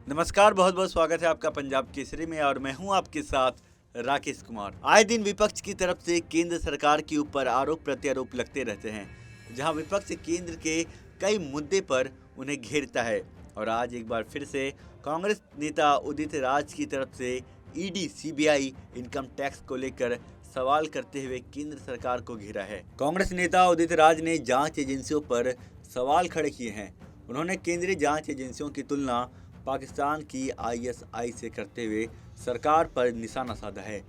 नमस्कार, बहुत बहुत स्वागत है आपका पंजाब केसरी में और मैं हूं आपके साथ राकेश कुमार। आए दिन विपक्ष की तरफ से केंद्र सरकार के ऊपर आरोप प्रत्यारोप लगते रहते हैं, जहां विपक्ष केंद्र के कई मुद्दे पर उन्हें घेरता है। और आज एक बार फिर से कांग्रेस नेता उदित राज की तरफ से ईडी सीबीआई इनकम टैक्स को लेकर सवाल करते हुए केंद्र सरकार को घेरा है। कांग्रेस नेता उदित राज ने जांच एजेंसियों पर सवाल खड़े किए हैं। उन्होंने केंद्रीय जांच एजेंसियों की तुलना पाकिस्तान की आईएसआई से करते हुए सरकार पर निशाना साधा है।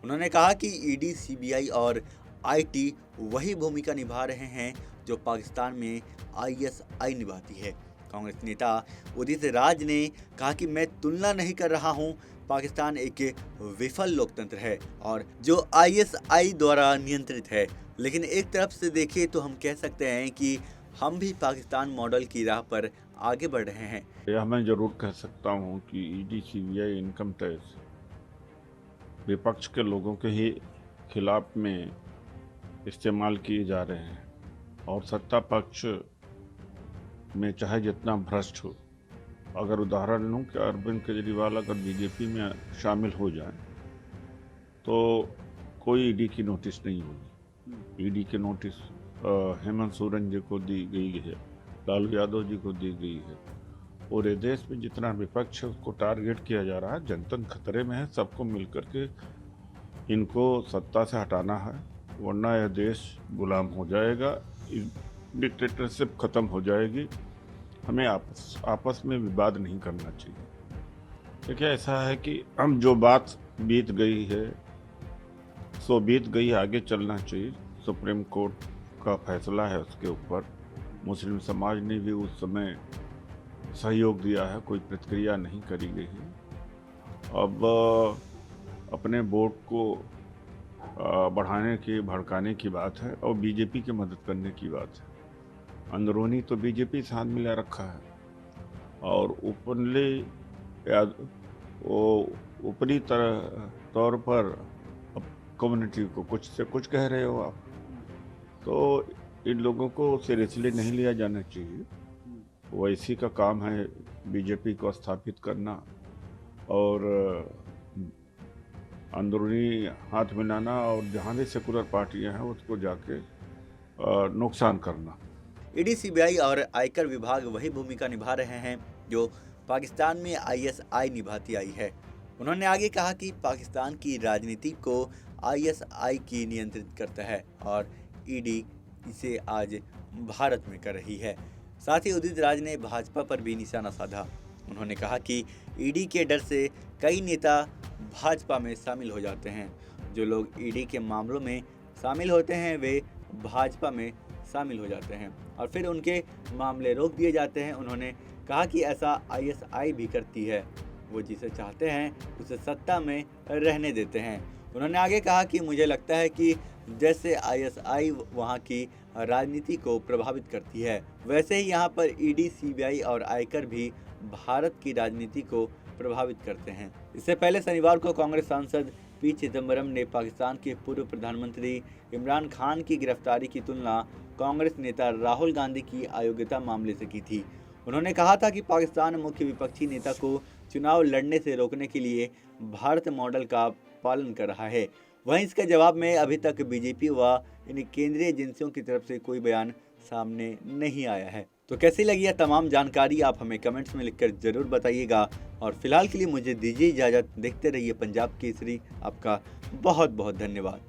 उन्होंने कहा कि ईडी, सीबीआई और आईटी वही भूमिका निभा रहे हैं जो पाकिस्तान में आईएसआई निभाती है। कांग्रेस नेता उदित राज ने कहा कि मैं तुलना नहीं कर रहा हूं, पाकिस्तान एक विफल लोकतंत्र है और जो आईएसआई द्वारा नियंत्रित है। लेकिन एक तरफ से देखें तो हम कह सकते हैं कि हम भी पाकिस्तान मॉडल की राह पर आगे बढ़ रहे हैं। यह मैं जरूर कह सकता हूँ कि ईडी, सीबीआई, इनकम टैक्स विपक्ष के लोगों के ही खिलाफ में इस्तेमाल किए जा रहे हैं और सत्ता पक्ष में चाहे जितना भ्रष्ट हो, अगर उदाहरण लूँ कि अरविंद केजरीवाल अगर बीजेपी में शामिल हो जाए तो कोई ईडी की नोटिस नहीं होगी। ईडी की नोटिस हेमंत सोरेन जी को दी गई है, लालू यादव जी को दी गई है। पूरे देश में जितना विपक्ष है उसको टारगेट किया जा रहा है। जनता खतरे में है, सबको मिलकर के इनको सत्ता से हटाना है, वरना यह देश गुलाम हो जाएगा, डिक्टेटरशिप खत्म हो जाएगी। हमें आपस में विवाद नहीं करना चाहिए। देखिए, ऐसा है कि हम जो बात बीत गई है सो बीत गई, आगे चलना चाहिए। सुप्रीम कोर्ट का फैसला है उसके ऊपर। मुस्लिम समाज ने भी उस समय सहयोग दिया है, कोई प्रतिक्रिया नहीं करी गई है। अब अपने वोट को बढ़ाने की, भड़काने की बात है और बीजेपी की मदद करने की बात है। अंदरूनी तो बीजेपी से हाथ मिला रखा है और ऊपरी तौर पर कम्युनिटी को कुछ से कुछ कह रहे हो आप, तो इन लोगों को सीरियसली नहीं लिया जाना चाहिए। वैसी का काम है बीजेपी को स्थापित करना और अंदरूनी हाथ मिलाना और जहाँ भी सेकुलर पार्टियां हैं उसको जाके नुकसान करना। ईडी, सीबीआई और आयकर विभाग वही भूमिका निभा रहे हैं जो पाकिस्तान में आईएसआई निभाती आई है। उन्होंने आगे कहा कि पाकिस्तान की राजनीति को आईएसआई की नियंत्रित करता है और ईडी इसे आज भारत में कर रही है। साथ ही उदित राज ने भाजपा पर भी निशाना साधा। उन्होंने कहा कि ईडी के डर से कई नेता भाजपा में शामिल हो जाते हैं। जो लोग ईडी के मामलों में शामिल होते हैं वे भाजपा में शामिल हो जाते हैं और फिर उनके मामले रोक दिए जाते हैं। उन्होंने कहा कि ऐसा आईएसआई भी करती है, वो जिसे चाहते हैं उसे सत्ता में रहने देते हैं। उन्होंने आगे कहा कि मुझे लगता है कि जैसे आईएसआई वहाँ की राजनीति को प्रभावित करती है, वैसे ही यहाँ पर ईडी, सीबीआई और आयकर भी भारत की राजनीति को प्रभावित करते हैं। इससे पहले शनिवार को कांग्रेस सांसद पी चिदम्बरम ने पाकिस्तान के पूर्व प्रधानमंत्री इमरान खान की गिरफ्तारी की तुलना कांग्रेस नेता राहुल गांधी की अयोग्यता मामले से की थी। उन्होंने कहा था कि पाकिस्तान मुख्य विपक्षी नेता को चुनाव लड़ने से रोकने के लिए भारत मॉडल का पालन कर रहा है। वहीं इसके जवाब में अभी तक बीजेपी व इन केंद्रीय एजेंसियों की तरफ से कोई बयान सामने नहीं आया है। तो कैसी लगी यह तमाम जानकारी आप हमें कमेंट्स में लिखकर जरूर बताइएगा और फिलहाल के लिए मुझे दीजिए इजाज़त। देखते रहिए पंजाब केसरी। आपका बहुत बहुत धन्यवाद।